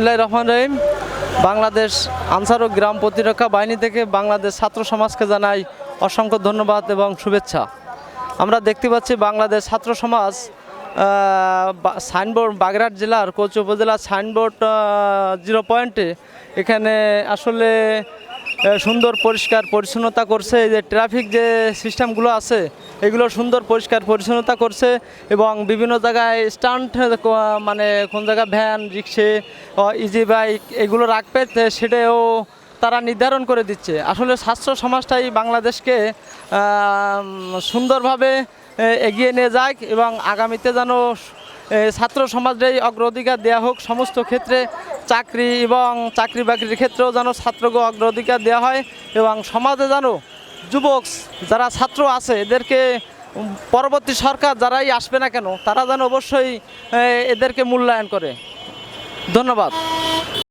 বিসমিল্লাহির রহমানির রহিম। বাংলাদেশ আনসার ও গ্রাম প্রতিরক্ষা বাহিনী থেকে বাংলাদেশ ছাত্র সমাজকে জানাই অসংখ্য ধন্যবাদ এবং শুভেচ্ছা। আমরা দেখতে পাচ্ছি বাংলাদেশ ছাত্র সমাজ সাইনবোর্ড বাগেরহাট জেলার কোচ উপজেলার সাইনবোর্ড 0 পয়েন্টে এখানে আসলে সুন্দর পরিষ্কার পরিচ্ছন্নতা করছে। এই যে ট্রাফিক যে সিস্টেমগুলো আছে এগুলো সুন্দর পরিষ্কার পরিচ্ছন্নতা করছে এবং বিভিন্ন জায়গায় স্ট্যান্ড মানে কোন জায়গায় ভ্যান রিক্সে ইজি বাইক এগুলো রাখবে সেটাও তারা নির্ধারণ করে দিচ্ছে। আসলে ছাত্র সমাজটাই বাংলাদেশকে সুন্দরভাবে এগিয়ে নিয়ে যায় এবং আগামীতে যেন ছাত্র সমাজেই অগ্রাধিকার দেওয়া হোক সমস্ত ক্ষেত্রে, চাকরি এবং চাকরি বাকরির ক্ষেত্রেও যেন ছাত্রকে অগ্রাধিকার দেওয়া হয় এবং সমাজে যেন যুবক যারা ছাত্র আছে এদেরকে পরবর্তী সরকার যারাই আসবে না কেন তারা যেন অবশ্যই এদেরকে মূল্যায়ন করে। ধন্যবাদ।